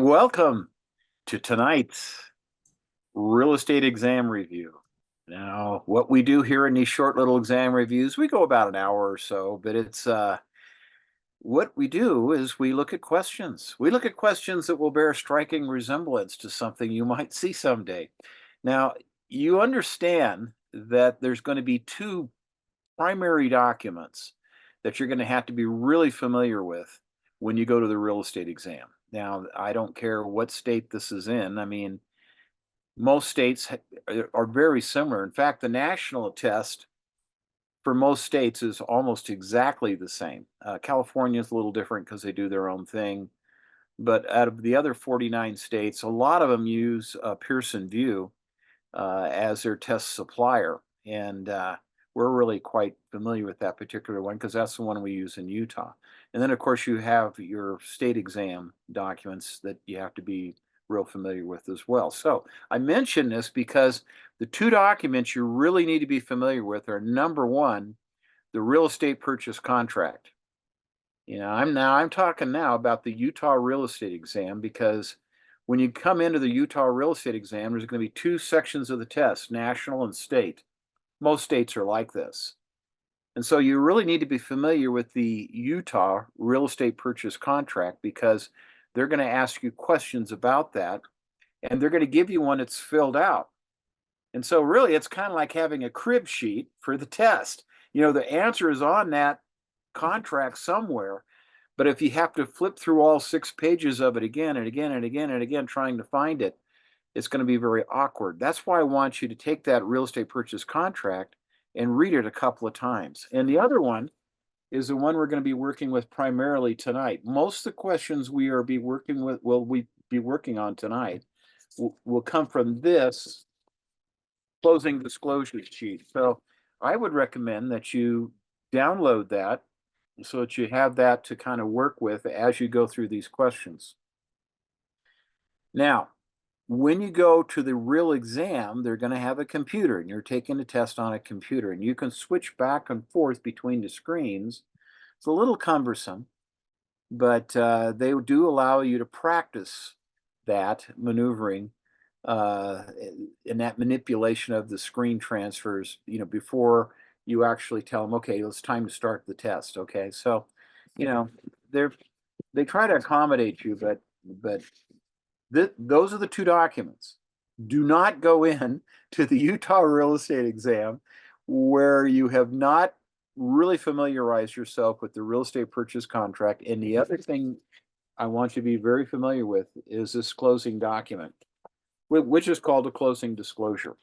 Welcome to tonight's real estate exam review. Now, what we do here in these short little exam reviews, we go about an hour or so, but it's what we do is we look at questions. We look at questions that will bear striking resemblance to something you might see someday. Now, you understand that there's going to be two primary documents that you're going to have to be really familiar with when you go to the real estate exam. Now, I don't care what state this is in. I mean, most states are very similar. In fact, the national test for most states is almost exactly the same. California is a little different because they do their own thing. But out of the other 49 states, a lot of them use Pearson VUE as their test supplier. And we're really quite familiar with that particular one because that's the one we use in Utah. And then, of course, you have your state exam documents that you have to be real familiar with as well. So I mention this because the two documents you really need to be familiar with are number one, the real estate purchase contract. I'm talking now about the Utah real estate exam because when you come into the Utah real estate exam, there's going to be two sections of the test, national and state. Most states are like this. And so you really need to be familiar with the Utah real estate purchase contract because they're going to ask you questions about that and they're going to give you one that's filled out. And so really it's kind of like having a crib sheet for the test. The answer is on that contract somewhere, but if you have to flip through all 6 pages of it again and again and again and again trying to find it, it's going to be very awkward. That's why I want you to take that real estate purchase contract and read it a couple of times. And the other one is the one we're going to be working with primarily tonight. Most of the questions we be working on tonight will come from this closing disclosure sheet. So I would recommend that you download that so that you have that to kind of work with as you go through these questions. Now, when you go to the real exam, they're going to have a computer and you're taking a test on a computer and you can switch back and forth between the screens. It's a little cumbersome, but they do allow you to practice that maneuvering in that manipulation of the screen transfers, before you actually tell them, okay, it's time to start the test. Okay. So, they try to accommodate you, but those are the two documents. Do not go in to the Utah real estate exam where you have not really familiarized yourself with the real estate purchase contract. And the other thing I want you to be very familiar with is this closing document, which is called a closing disclosure.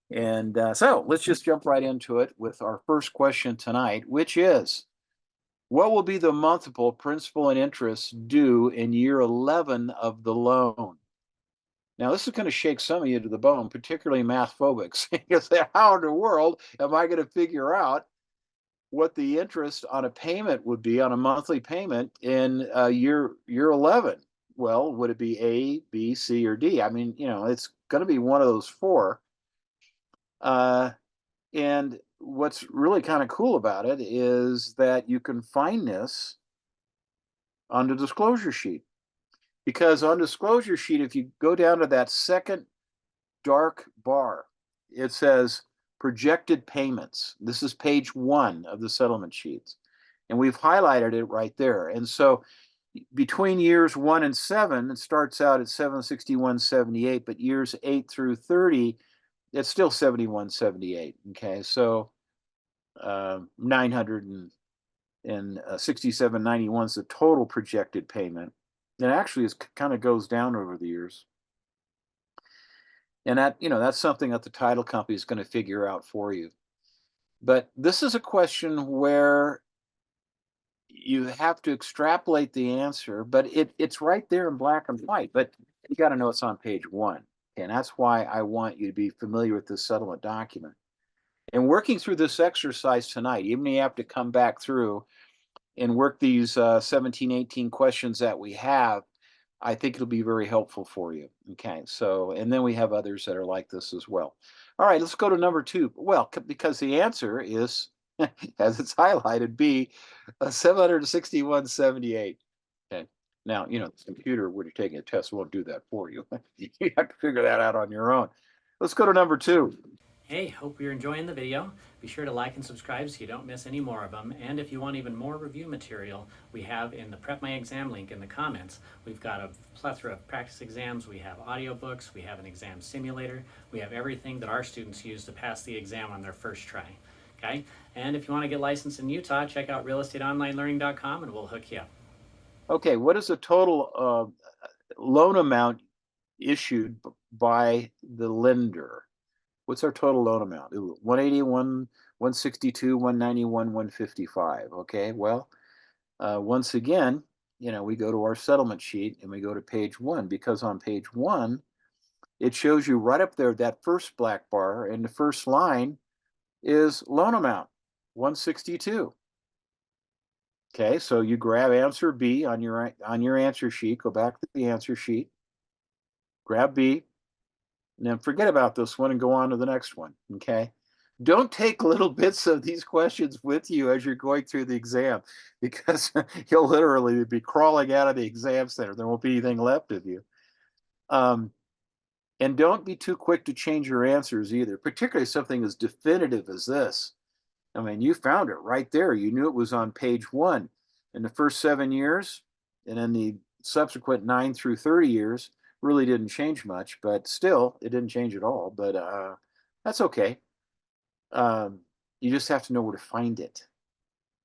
And so let's just jump right into it with our first question tonight, which is, what will be the multiple principal and interest due in year 11 of the loan? Now, this is going to shake some of you to the bone, particularly math phobics. You say, how in the world am I going to figure out what the interest on a payment would be on a monthly payment in year 11? Well, would it be A, B, C, or D? I mean, it's going to be one of those four. And what's really kind of cool about it is that you can find this on the disclosure sheet. Because on disclosure sheet, if you go down to that second dark bar, it says projected payments. This is page 1 of the settlement sheets. And we've highlighted it right there. And so between years 1 and 7, it starts out at 761.78, but years 8 through 30, it's still 71.78. Okay, so 967.91 is the total projected payment. It actually kind of goes down over the years. And that's something that the title company is going to figure out for you. But this is a question where you have to extrapolate the answer, but it's right there in black and white. But you got to know it's on page 1. And that's why I want you to be familiar with this settlement document. And working through this exercise tonight, even if you have to come back through and work these 17, 18 questions that we have, I think it'll be very helpful for you. Okay, so, and then we have others that are like this as well. All right, let's go to number 2. Well, because the answer is, as it's highlighted, B, 761.78. Okay. Now, the computer, when you're taking a test, won't do that for you. You have to figure that out on your own. Let's go to number 2. Hey, hope you're enjoying the video. Be sure to like and subscribe so you don't miss any more of them. And if you want even more review material, we have in the Prep My Exam link in the comments, we've got a plethora of practice exams, we have audiobooks, we have an exam simulator, we have everything that our students use to pass the exam on their first try. Okay? And if you want to get licensed in Utah, check out realestateonlinelearning.com and we'll hook you up. Okay, what is the total loan amount issued by the lender? What's our total loan amount? 181, 162, 191, 155. Okay, well, once again, we go to our settlement sheet and we go to page 1, because on page 1, it shows you right up there that first black bar, and the first line is loan amount, 162. Okay, so you grab answer B on your answer sheet, go back to the answer sheet, grab B, and then forget about this one and go on to the next one. Okay. Don't take little bits of these questions with you as you're going through the exam, because you'll literally be crawling out of the exam center. There won't be anything left of you. And don't be too quick to change your answers either, particularly something as definitive as this. I mean, you found it right there. You knew it was on page 1. In the first 7 years, and in the subsequent 9 through 30 years, really didn't change much, but still, it didn't change at all. But that's okay. You just have to know where to find it.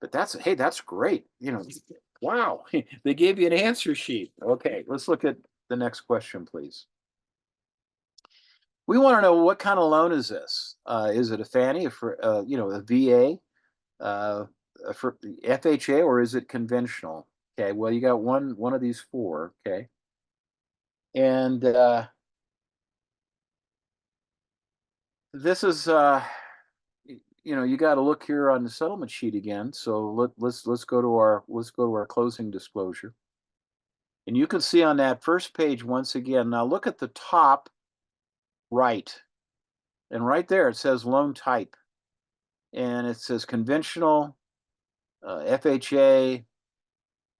But hey, that's great. Wow, they gave you an answer sheet. Okay, let's look at the next question, please. We want to know, what kind of loan is this? Is it a Fannie, a VA, for FHA, or is it conventional? Okay, well, you got one of these 4. Okay, and this is you got to look here on the settlement sheet again. So let's go to our closing disclosure, and you can see on that first page once again. Now look at the top right, and right there it says loan type, and it says conventional, FHA,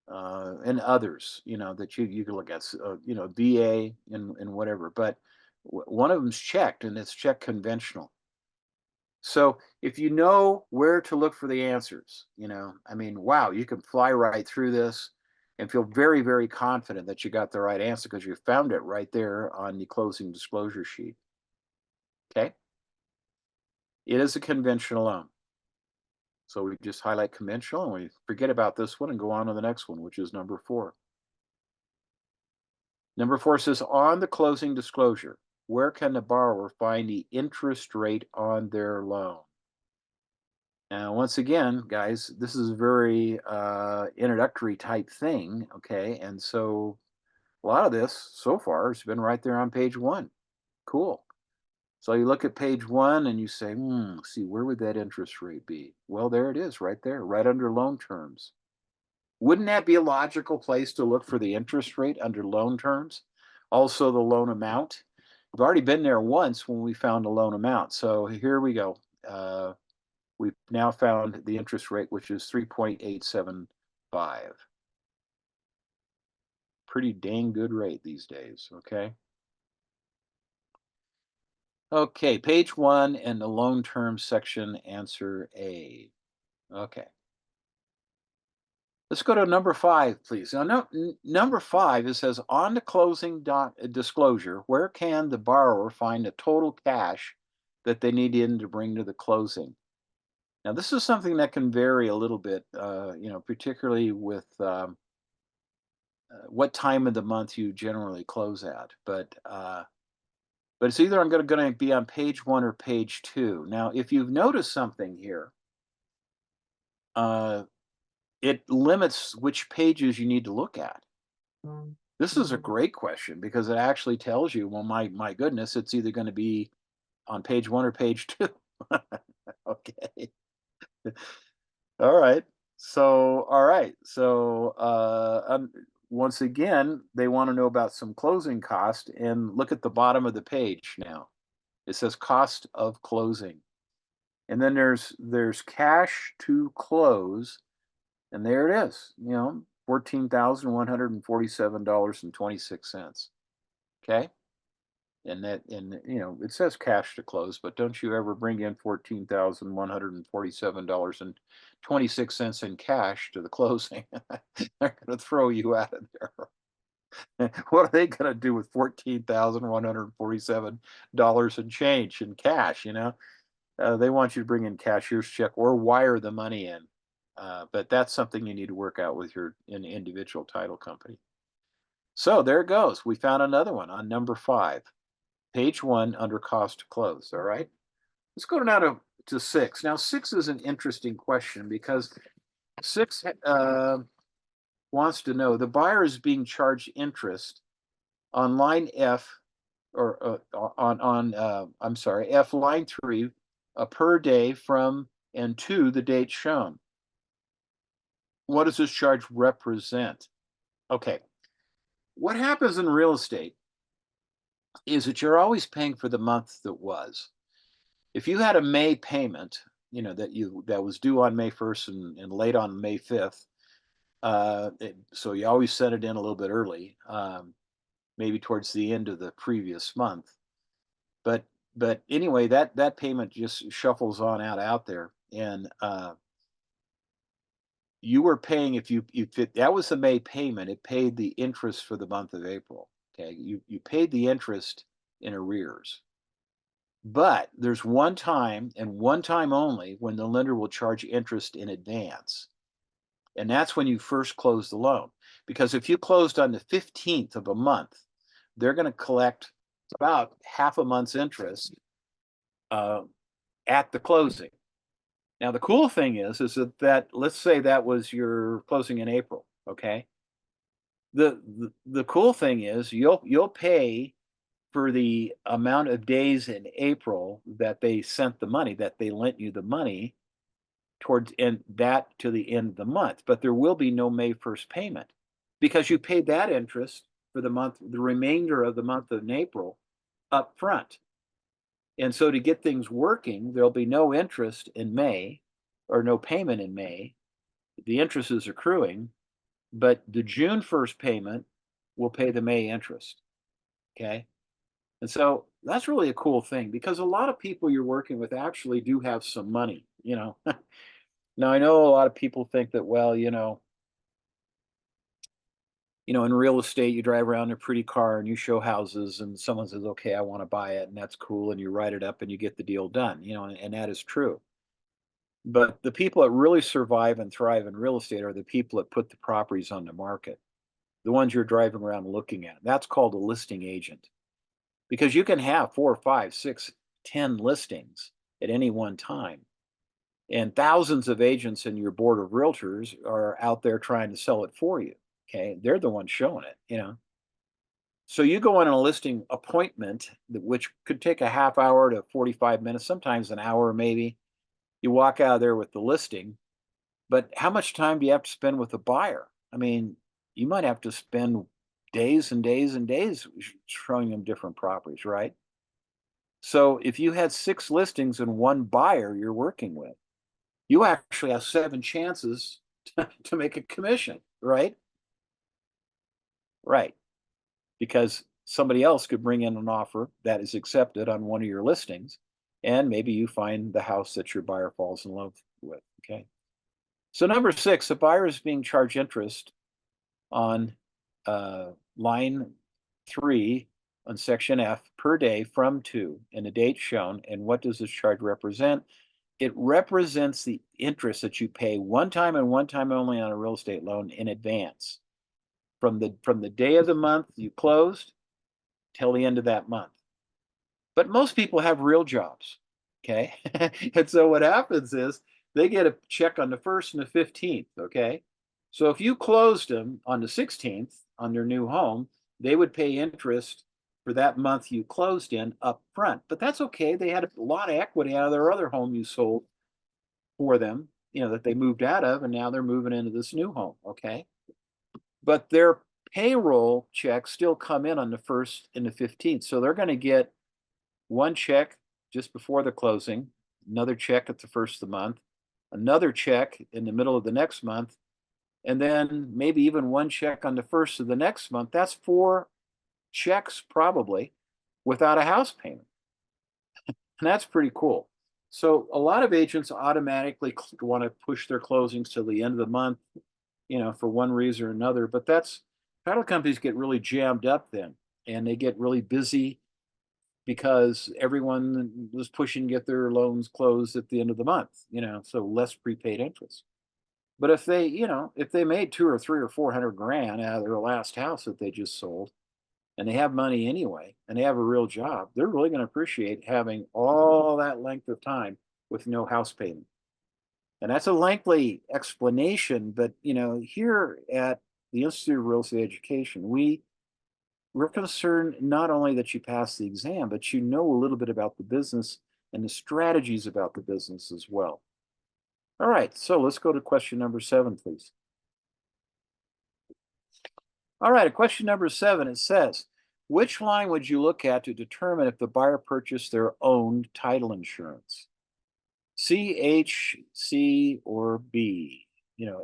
and others, that you can look at, VA and whatever. But one of them's checked, and it's checked conventional. So if you know where to look for the answers, I mean, wow, you can fly right through this and feel very, very confident that you got the right answer because you found it right there on the closing disclosure sheet. Okay. It is a conventional loan. So we just highlight conventional and we forget about this one and go on to the next one, which is number 4. Number 4 says, on the closing disclosure, where can the borrower find the interest rate on their loan? Now, once again, guys, this is a very introductory type thing, okay? And so a lot of this so far has been right there on page 1. Cool. So you look at page 1 and you say, see, where would that interest rate be? Well, there it is right there, right under loan terms. Wouldn't that be a logical place to look for the interest rate under loan terms? Also the loan amount. We've already been there once when we found a loan amount. So here we go. We've now found the interest rate, which is 3.875. Pretty dang good rate these days, okay? Okay, page 1 and the loan terms section, answer A. Okay. Let's go to number 5, please. Now, number 5, it says, on the closing disclosure, where can the borrower find the total cash that they need in to bring to the closing? Now, this is something that can vary a little bit, particularly with what time of the month you generally close at. But it's either going to be on page 1 or page 2. Now, if you've noticed something here, it limits which pages you need to look at. This is a great question because it actually tells you, well, my goodness, it's either going to be on page 1 or page 2. Okay. All right. So, once again, they want to know about some closing cost, and look at the bottom of the page now. It says cost of closing. And then there's cash to close, and there it is, $14,147.26. Okay. And it says cash to close, but don't you ever bring in $14,147.26 in cash to the closing. They're going to throw you out of there. What are they going to do with $14,147 in change in cash? They want you to bring in cashier's check or wire the money in. But that's something you need to work out with your individual title company. So there it goes. We found another one on number 5, page 1 under cost to close. All right. Let's go now to 6. Now 6 is an interesting question because 6 wants to know the buyer is being charged interest on line F, or I'm sorry, F line 3, per day from and to the date shown. What does this charge represent? Okay. What happens in real estate is that you're always paying for the month that was. If you had a May payment, that was due on May 1st and late on May 5th, so you always sent it in a little bit early, maybe towards the end of the previous month. But anyway, that payment just shuffles on out there, and you were paying, if that was the May payment, it paid the interest for the month of April. Okay, you paid the interest in arrears. But there's one time and one time only when the lender will charge interest in advance. And that's when you first close the loan. Because if you closed on the 15th of a month, they're going to collect about half a month's interest at the closing. Now, the cool thing is that let's say that was your closing in April, okay? The cool thing is you'll pay for the amount of days in April that they sent the money, that they lent you the money towards, and that to the end of the month. But there will be no May 1st payment because you paid that interest for the remainder of the month of April up front. And so to get things working, there'll be no interest in May or no payment in May. The interest is accruing, but the June 1st payment will pay the May interest. Okay. And so that's really a cool thing because a lot of people you're working with actually do have some money. Now I know a lot of people think that, well, in real estate, you drive around in a pretty car and you show houses and someone says, okay, I want to buy it. And that's cool. And you write it up and you get the deal done, and that is true. But the people that really survive and thrive in real estate are the people that put the properties on the market, the ones you're driving around looking at. That's called a listing agent because you can have 4, 5, 6, 10 listings at any one time. And thousands of agents in your board of realtors are out there trying to sell it for you. Okay. They're the ones showing it. So you go on a listing appointment, which could take a half hour to 45 minutes, sometimes an hour, maybe. You walk out of there with the listing, but how much time do you have to spend with the buyer? I mean, you might have to spend days and days and days showing them different properties, right? So if you had 6 listings and 1 buyer you're working with, you actually have 7 chances to make a commission, right? Right. Because somebody else could bring in an offer that is accepted on one of your listings, and maybe you find the house that your buyer falls in love with. Okay. So number 6, the buyer is being charged interest on line 3 on section F per day from to and the date shown. And what does this charge represent? It represents the interest that you pay one time and one time only on a real estate loan in advance. From the day of the month you closed till the end of that month. But most people have real jobs, okay? And so what happens is they get a check on the 1st and the 15th, okay? So if you closed them on the 16th on their new home, they would pay interest for that month you closed in up front. But that's okay. They had a lot of equity out of their other home you sold for them, that they moved out of, and now they're moving into this new home, okay? But their payroll checks still come in on the 1st and the 15th. So they're going to get one check just before the closing, another check at the 1st of the month, another check in the middle of the next month, and then maybe even one check on the first of the next month. That's 4 checks probably without a house payment. And that's pretty cool. So a lot of agents automatically want to push their closings to the end of the month, for one reason or another. But that's title companies get really jammed up then, and they get really busy because everyone was pushing to get their loans closed at the end of the month, so less prepaid interest. But if they made 2 or 3 or 400 grand out of their last house that they just sold, and they have money anyway, and they have a real job, they're really going to appreciate having all that length of time with no house payment. And that's a lengthy explanation, but here at the Institute of Real Estate Education, we're concerned not only that you pass the exam, but you know a little bit about the business and the strategies about the business as well. All right, so let's go to question number 7, please. All right, question number 7, it says, which line would you look at to determine if the buyer purchased their own title insurance? C, H, C, or B?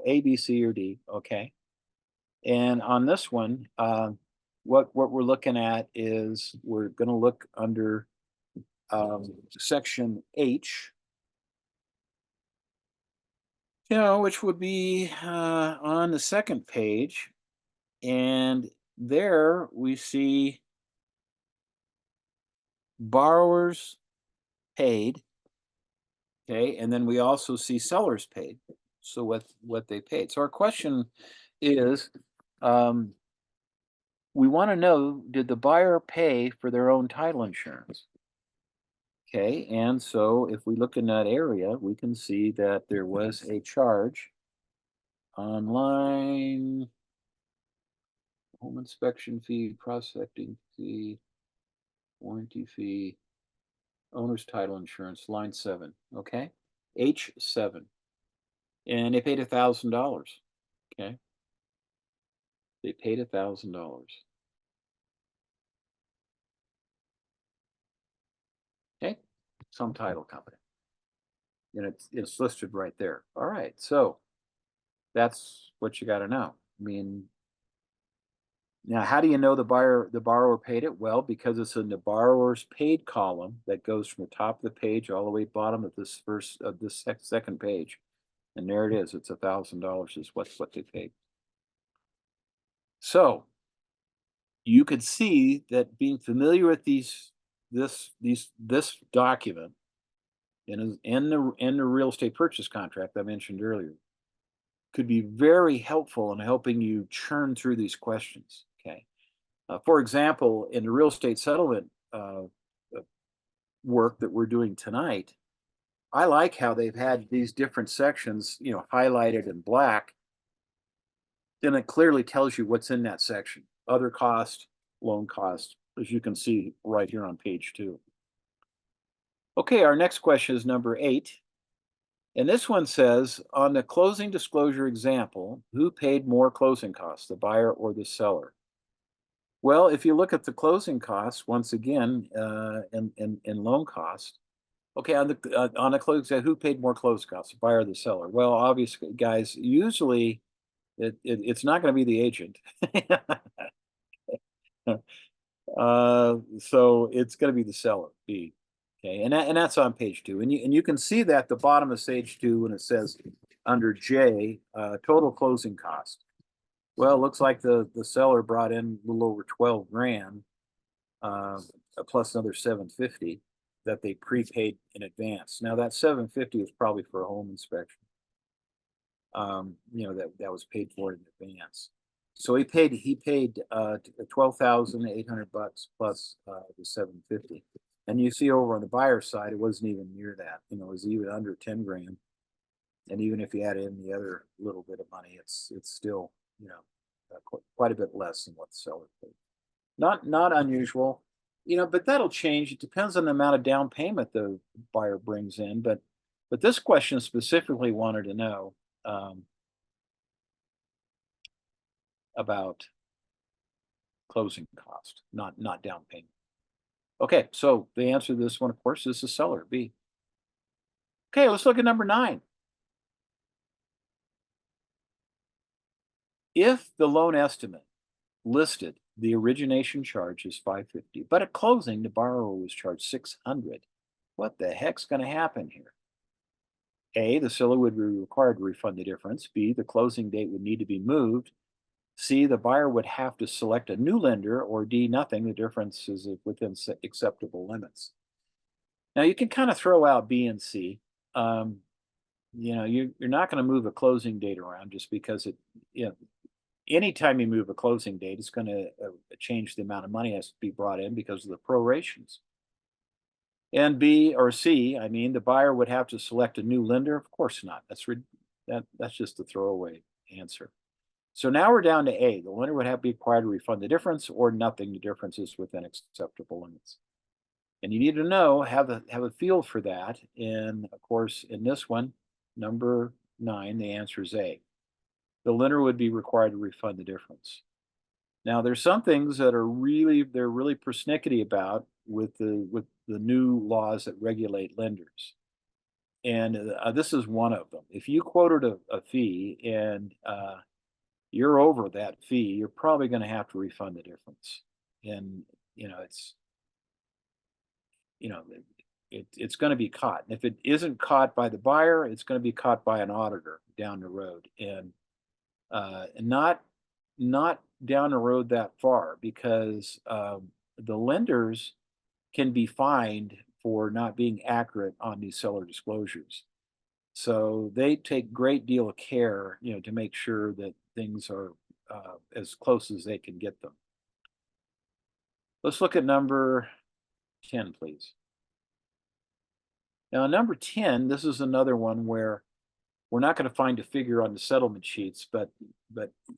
A, B, C, or D, okay? And on this one, what we're looking at is we're going to look under section H, which would be on the second page. And there we see borrowers paid, okay, and then we also see sellers paid. So what they paid. So our question is, we want to know, did the buyer pay for their own title insurance? Okay, and so if we look in that area, we can see that there was a charge on line home inspection fee, prospecting fee, warranty fee, owner's title insurance, line 7, okay? H7. And they paid $1,000, okay? They paid $1,000. Okay, some title company. And it's listed right there. All right, so that's what you got to know. I mean, now how do you know the borrower paid it? Well, because it's in the borrower's paid column that goes from the top of the page all the way bottom of this second page, and there it is. It's $1,000 is what they paid. So you could see that being familiar with this document and the real estate purchase contract I mentioned earlier could be very helpful in helping you churn through these questions. Okay, for example, in the real estate settlement work that we're doing tonight, I like how they've had these different sections, highlighted in black. Then it clearly tells you what's in that section: other cost, loan cost, as you can see right here on page 2. Okay, our next question is number 8. And this one says, on the closing disclosure example, who paid more closing costs, the buyer or the seller? Well, if you look at the closing costs, once again, in loan cost, okay, on the closing, who paid more closing costs, the buyer or the seller? Well, obviously, guys, usually it's not going to be the agent. So it's going to be the seller, B. Okay, and that's on page 2, and you can see that at the bottom of page 2 when it says under J, total closing cost. Well, it looks like the seller brought in a little over 12 grand, plus another 750 that they prepaid in advance. Now that 750 is probably for a home inspection. That was paid for in advance. So he paid $12,800 plus the 750. And you see over on the buyer side, it wasn't even near that. It was even under 10 grand. And even if you add in the other little bit of money, it's still quite a bit less than what the seller paid. Not unusual, but that'll change. It depends on the amount of down payment the buyer brings in. But this question specifically wanted to know about closing cost, not down payment. Okay, so the answer to this one, of course, is the seller, B. Okay, let's look at number 9. If the loan estimate listed the origination charge is 550, but at closing the borrower was charged 600, what the heck's going to happen here? A, the seller would be required to refund the difference. B, the closing date would need to be moved. C, the buyer would have to select a new lender, or D, nothing. The difference is within acceptable limits. Now you can kind of throw out B and C. You're not going to move a closing date around just because anytime you move a closing date, it's going to change the amount of money that has to be brought in because of the prorations. And B or C, I mean, the buyer would have to select a new lender. Of course not. That's just a throwaway answer. So now we're down to A. The lender would have to be required to refund the difference, or nothing. The difference is within acceptable limits. And you need to know, have a feel for that. And of course, in this one, number 9, the answer is A. The lender would be required to refund the difference. Now, there's some things that are really persnickety about with the new laws that regulate lenders. And this is one of them. If you quoted a fee and you're over that fee, you're probably going to have to refund the difference. And it's going to be caught. And if it isn't caught by the buyer, it's going to be caught by an auditor down the road, and not down the road that far, because the lenders can be fined for not being accurate on these seller disclosures. So they take great deal of care, to make sure that things are as close as they can get them. Let's look at number 10, please. Now, number 10, this is another one where we're not going to find a figure on the settlement sheets, but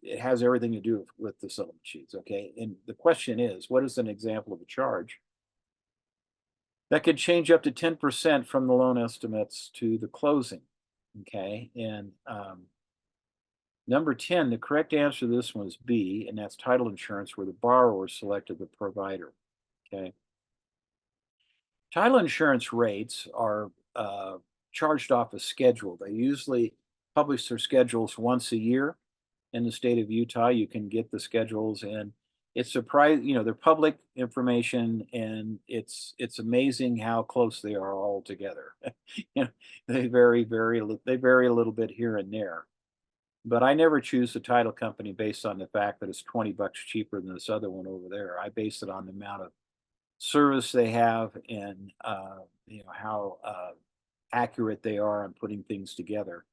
it has everything to do with the settlement sheets, okay? And the question is, what is an example of a charge that could change up to 10% from the loan estimates to the closing, okay? And number 10, the correct answer to this one is B, and that's title insurance, where the borrower selected the provider, okay? Title insurance rates are charged off a schedule. They usually publish their schedules once a year. In the state of Utah, you can get the schedules, and it's they're public information, and it's amazing how close they are all together. They vary a little bit here and there. But I never choose the title company based on the fact that it's $20 cheaper than this other one over there. I base it on the amount of service they have, and how accurate they are on putting things together.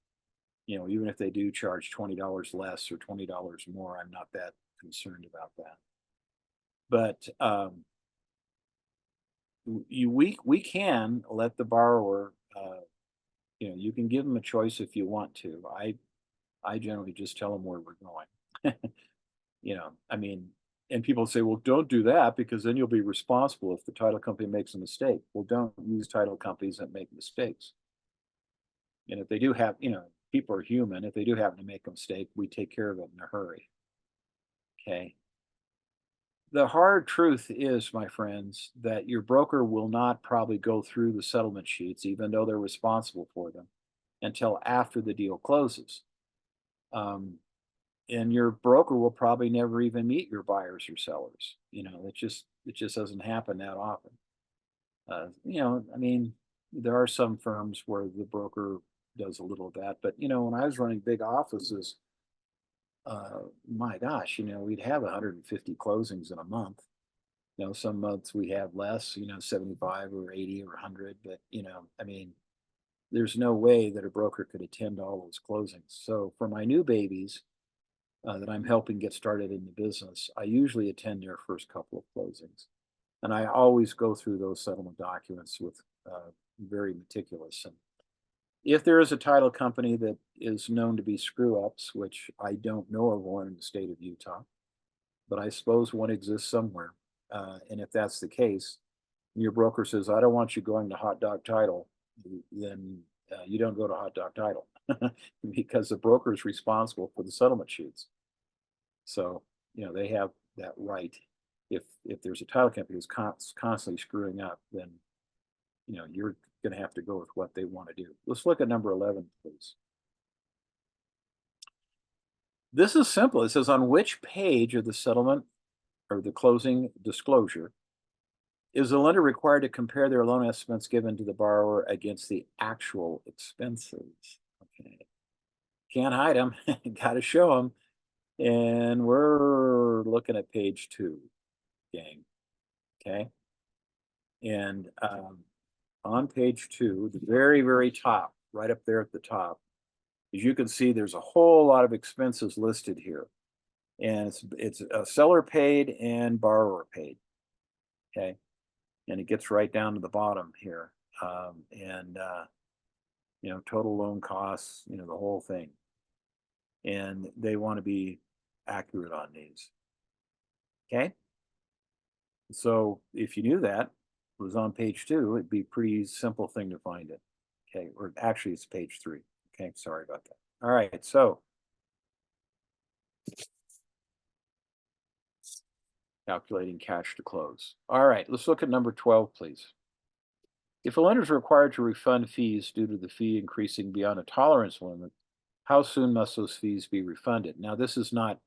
Even if they do charge $20 less or $20 more, I'm not that concerned about that. But we can let the borrower, you can give them a choice if you want to. I generally just tell them where we're going. I mean, and people say, well, don't do that, because then you'll be responsible if the title company makes a mistake. Well, don't use title companies that make mistakes. And if they do have, people are human. If they do happen to make a mistake, we take care of it in a hurry. Okay. The hard truth is, my friends, that your broker will not probably go through the settlement sheets, even though they're responsible for them, until after the deal closes. And your broker will probably never even meet your buyers or sellers. It just doesn't happen that often. I mean, there are some firms where the broker does a little of that, but when I was running big offices, my gosh, we'd have 150 closings in a month. Some months we have less, 75 or 80 or 100, but I mean, there's no way that a broker could attend all those closings. So for my new babies that I'm helping get started in the business, I usually attend their first couple of closings. And I always go through those settlement documents with very meticulous. And if there is a title company that is known to be screw-ups, which I don't know of one in the state of Utah, but I suppose one exists somewhere. And if that's the case, and your broker says, I don't want you going to Hot Dog Title, then you don't go to Hot Dog Title, because the broker is responsible for the settlement sheets. So, they have that right. If there's a title company who's constantly screwing up, then, you're going to have to go with what they want to do. Let's look at number 11, please. This is simple. It says on which page of the settlement or the closing disclosure is the lender required to compare their loan estimates given to the borrower against the actual expenses? Okay. Can't hide them. Got to show them. And we're looking at page 2, gang. Okay. And on page 2, the very, very top, right up there at the top, as you can see, there's a whole lot of expenses listed here. And it's a seller paid and borrower paid. Okay. And it gets right down to the bottom here. Total loan costs, the whole thing. And they want to be accurate on these. Okay. So if you knew that it was on page 2, it'd be a pretty simple thing to find it. Okay. Or actually it's page 3. Okay. Sorry about that. All right. So calculating cash to close. All right. Let's look at number 12, please. If a lender is required to refund fees due to the fee increasing beyond a tolerance limit, how soon must those fees be refunded? Now, this is not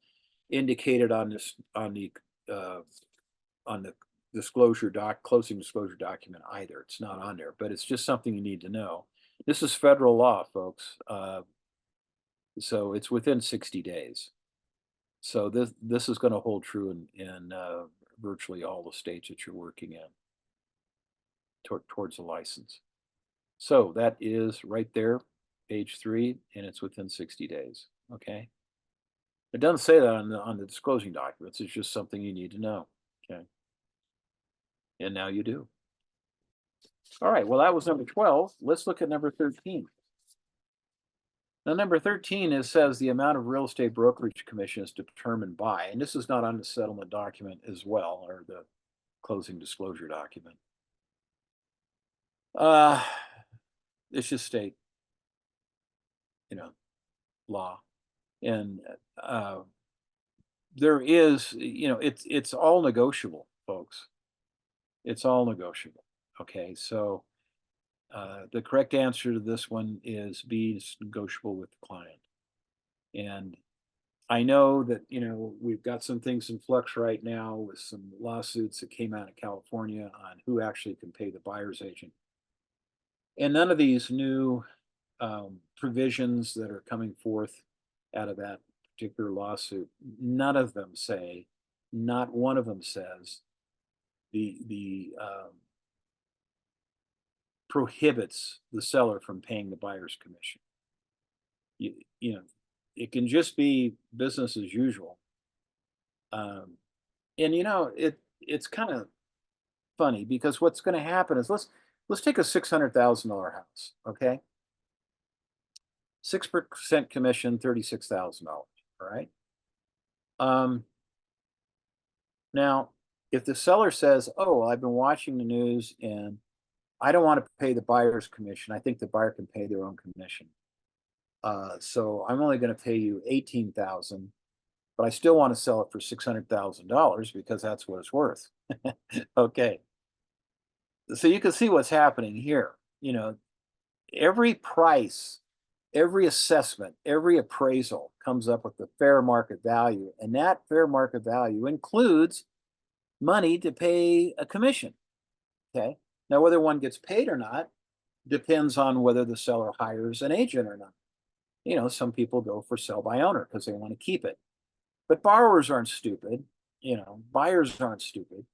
indicated on uh, the closing disclosure document either. It's not on there, but it's just something you need to know. This is federal law, folks. So it's within 60 days. So this is going to hold true in virtually all the states that you're working in towards a license. So that is right there, page 3, and it's within 60 days. Okay. It doesn't say that on the disclosing documents. It's just something you need to know. Okay. And now you do. All right. Well, that was number 12. Let's look at number 13. Now, number 13 says the amount of real estate brokerage commission is determined by, and this is not on the settlement document as well, or the closing disclosure document. It's just state, law. And there is, it's all negotiable, folks. It's all negotiable. Okay. So the correct answer to this one is B, is negotiable with the client. And I know that, we've got some things in flux right now with some lawsuits that came out of California on who actually can pay the buyer's agent. And none of these new provisions that are coming forth out of that particular lawsuit, none of them say, not one of them says the prohibits the seller from paying the buyer's commission. It can just be business as usual. And it's kind of funny because what's going to happen is let's take a $600,000 house, okay? 6% commission, $36,000. All right. Now, if the seller says, "Oh, well, I've been watching the news and I don't want to pay the buyer's commission. I think the buyer can pay their own commission. So I'm only going to pay you $18,000, but I still want to sell it for $600,000 because that's what it's worth." Okay. So you can see what's happening here. Every price, every assessment, every appraisal comes up with the fair market value, and that fair market value includes money to pay a commission. Okay. Now, whether one gets paid or not depends on whether the seller hires an agent or not. Some people go for sell by owner because they want to keep it. But borrowers aren't stupid. Buyers aren't stupid.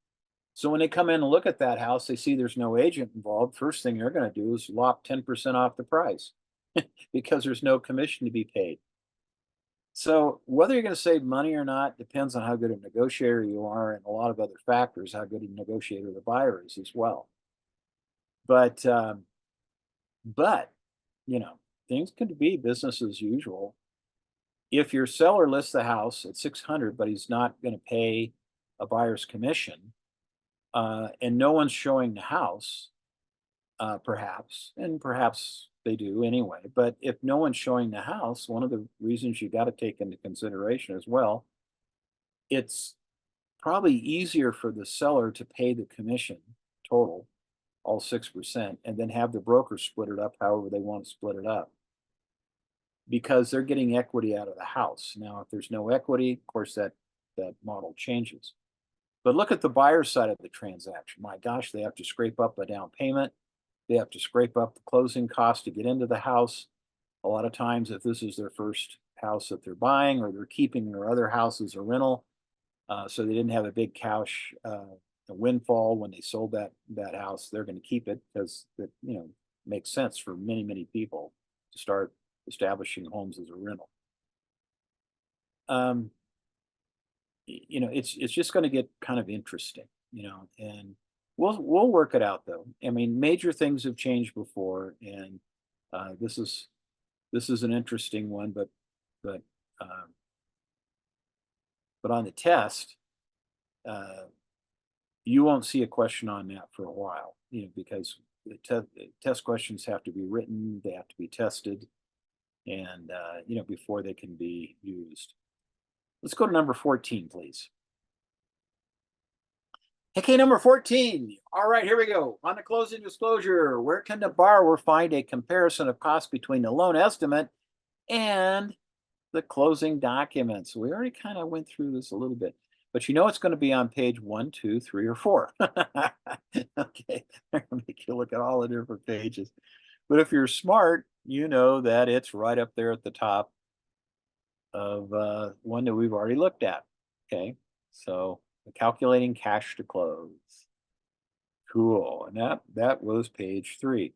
So when they come in and look at that house, they see there's no agent involved. First thing they're going to do is lop 10% off the price because there's no commission to be paid. So whether you're going to save money or not depends on how good a negotiator you are and a lot of other factors, how good a negotiator the buyer is as well. But things could be business as usual. If your seller lists the house at 600, but he's not going to pay a buyer's commission, and no one's showing the house, perhaps they do anyway. But if no one's showing the house, one of the reasons you got to take into consideration as well, it's probably easier for the seller to pay the commission total, all 6%, and then have the broker split it up however they want to split it up. because they're getting equity out of the house. Now, if there's no equity, of course, that model changes. But look at the buyer side of the transaction. My gosh, they have to scrape up a down payment. They have to scrape up the closing costs to get into the house. A lot of times, if this is their first house that they're buying, or they're keeping their other house as a rental, so they didn't have a big cash a windfall when they sold that house, they're going to keep it because it makes sense for many people to start establishing homes as a rental. It's just going to get kind of interesting, and we'll work it out though. I mean, major things have changed before, and this is an interesting one, but um, but on the test, uh, you won't see a question on that for a while, because the test questions have to be written, they have to be tested, and before they can be used. Let's go to number 14, please. Okay, number 14. All right, here we go. On the closing disclosure, where can the borrower find a comparison of costs between the loan estimate and the closing documents? We already kind of went through this a little bit, but it's going to be on page 1, 2, 3, or 4. Okay, they're going to make you look at all the different pages. But if you're smart, you know that it's right up there at the top of one that we've already looked at. Okay, so calculating cash to close. Cool, and that was page 3.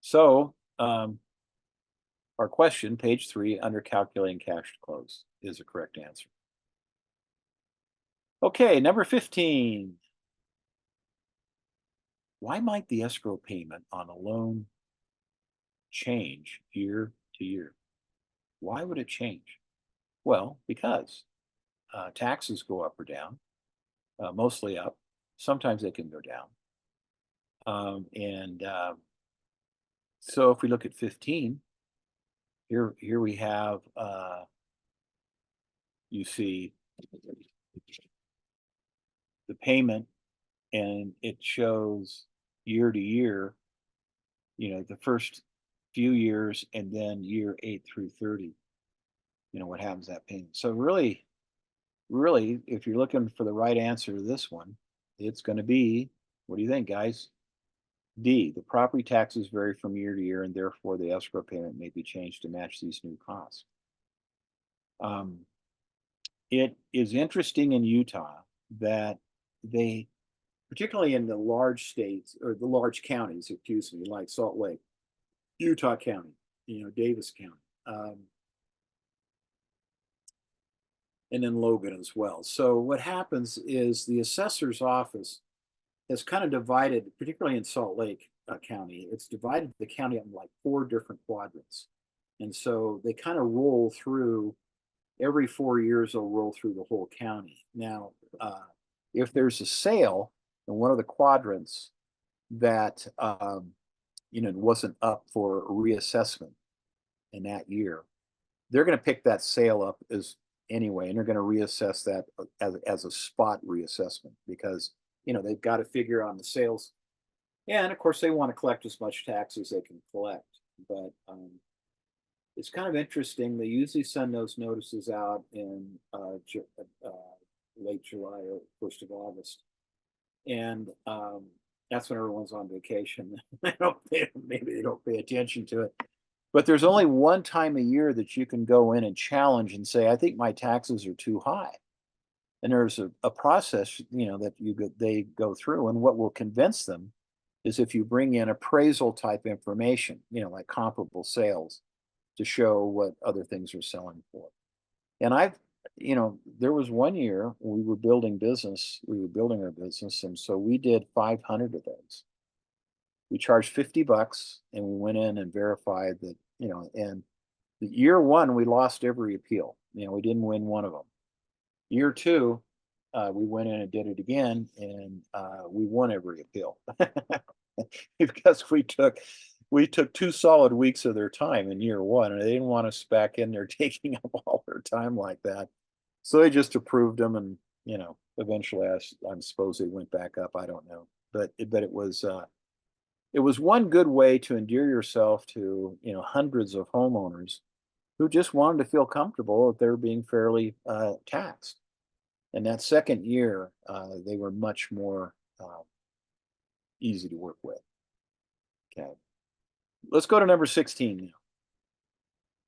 So our question, page 3, under calculating cash to close, is the correct answer. Okay, number 15. Why might the escrow payment on a loan change year to year? Why would it change? Well, because taxes go up or down, mostly up. Sometimes they can go down. So if we look at 15, here we have, you see the payment, and it shows year to year, the first few years, and then year 8 through 30, what happens to that payment. So really, if you're looking for the right answer to this one, it's going to be, what do you think, guys? D, the property taxes vary from year to year, and therefore the escrow payment may be changed to match these new costs. It is interesting in Utah that they, particularly in the large states, or the large counties, excuse me, like Salt Lake, Utah County, Davis County, and then Logan as well. So what happens is the assessor's office has kind of divided, particularly in Salt Lake County, it's divided the county up in like 4 different quadrants. And so they kind of roll through, every 4 years, they'll roll through the whole county. Now, if there's a sale in one of the quadrants that, wasn't up for reassessment in that year, they're going to pick that sale up as anyway, and they're going to reassess that as a spot reassessment, because they've got to figure on the sales, and of course they want to collect as much tax as they can collect. But it's kind of interesting. They usually send those notices out in late July or 1st of August, and that's when everyone's on vacation. Maybe they don't pay attention to it. But there's only one time a year that you can go in and challenge and say, I think my taxes are too high. And there's a process, that they go through. And what will convince them is if you bring in appraisal type information, like comparable sales, to show what other things are selling for. And there was one year we were building our business. And so we did 500 of those. We charged $50, and we went in and verified that, and the year 1, we lost every appeal. We didn't win one of them. Year 2, we went in and did it again, and we won every appeal because we took 2 solid weeks of their time in year 1, and they didn't want us back in there taking up all their time like that. So they just approved them, and eventually I suppose they went back up. I don't know, but it was it was one good way to endear yourself to, hundreds of homeowners who just wanted to feel comfortable that they were being fairly taxed. And that second year, they were much more easy to work with. Okay. Let's go to number 16 now.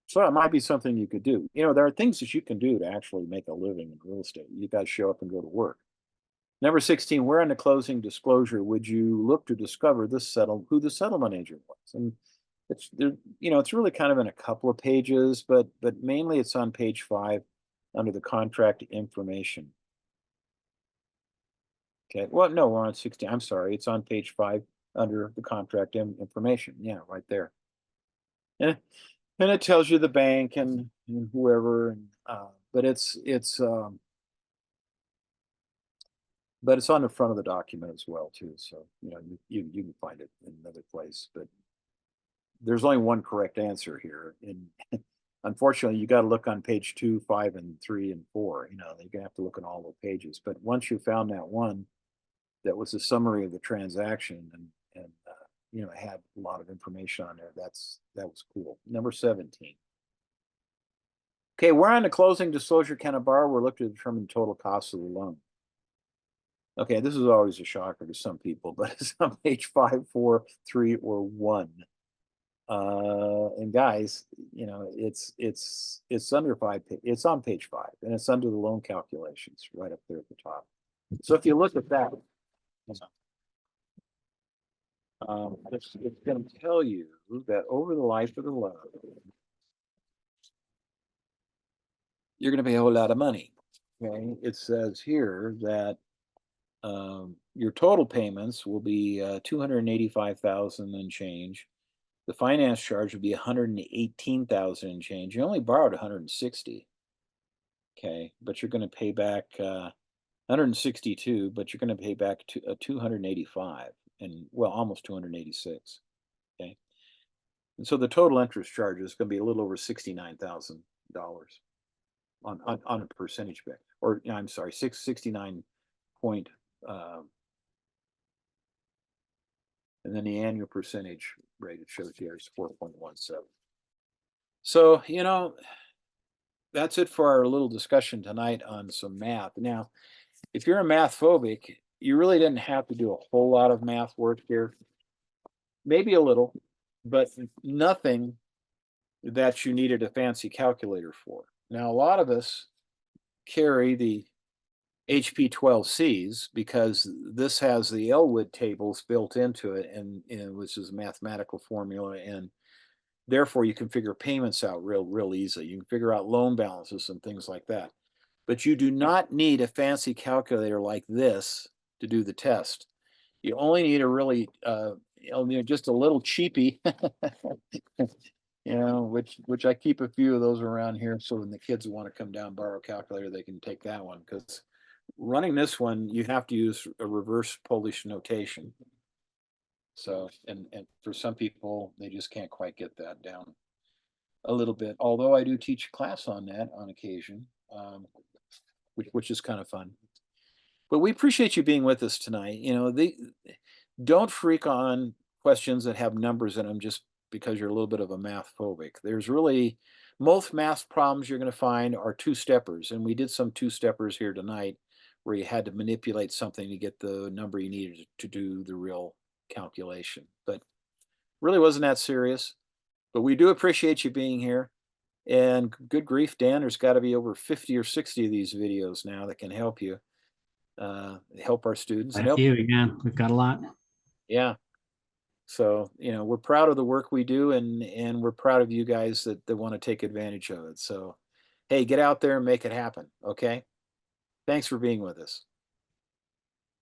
So it might be something you could do. There are things that you can do to actually make a living in real estate. You got to show up and go to work. Number 16, where in the closing disclosure would you look to discover who the settlement agent was? And it's there, it's really kind of in a couple of pages, but mainly it's on page 5 under the contract information. Okay. Well, no, we're on 16. I'm sorry. It's on page 5 under the contract information. Yeah, right there. And it tells you the bank and whoever, but it's on the front of the document as well too. So you can find it in another place, but there's only one correct answer here. And unfortunately, you got to look on page 2, 5, and 3, and 4. You're gonna have to look on all the pages. But once you found that one, that was a summary of the transaction and it had a lot of information on there. That was cool. Number 17. Okay, where on the closing disclosure can a borrower look to determine the total cost of the loan? Okay, this is always a shocker to some people, but it's on page 5, 4, 3, or 1. And guys, it's under 5. It's on page 5, and it's under the loan calculations right up there at the top. So if you look at that, it's going to tell you that over the life of the loan, you're going to pay a whole lot of money. Okay, it says here that your total payments will be $285,000 and change. The finance charge would be $118,000 and change. You only borrowed $160. Okay, but you're going to pay back $162, but you're going to pay back $285 and almost $286. Okay, and so the total interest charge is going to be a little over $69,000 on a percentage back, or I'm sorry, 69 point, and then the annual percentage rate it shows here is 4.17. So that's it for our little discussion tonight on some math. Now, if you're a math phobic, you really didn't have to do a whole lot of math work here. Maybe a little, but nothing that you needed a fancy calculator for. Now, a lot of us carry the HP12Cs because this has the Elwood tables built into it, and which is a mathematical formula, and therefore you can figure payments out real easily. You can figure out loan balances and things like that. But you do not need a fancy calculator like this to do the test. You only need a really just a little cheapie, which I keep a few of those around here, so when the kids want to come down borrow a calculator, they can take that one, because running this one, you have to use a reverse Polish notation. So, and for some people, they just can't quite get that down a little bit. Although I do teach a class on that on occasion, which is kind of fun. But we appreciate you being with us tonight. Don't freak on questions that have numbers in them just because you're a little bit of a math phobic. There's really, most math problems you're going to find are two-steppers, and we did some two-steppers here tonight where you had to manipulate something to get the number you needed to do the real calculation. But really wasn't that serious. But we do appreciate you being here. And good grief, Dan, there's got to be over 50 or 60 of these videos now that can help you, help our students. Thank you again. We've got a lot. Yeah. So, we're proud of the work we do, and we're proud of you guys that want to take advantage of it. So, hey, get out there and make it happen. Okay. Thanks for being with us.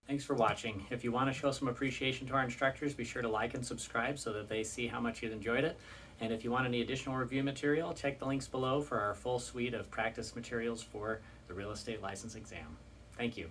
Thanks for watching. If you want to show some appreciation to our instructors, be sure to like and subscribe so that they see how much you enjoyed it. And if you want any additional review material, check the links below for our full suite of practice materials for the real estate license exam. Thank you.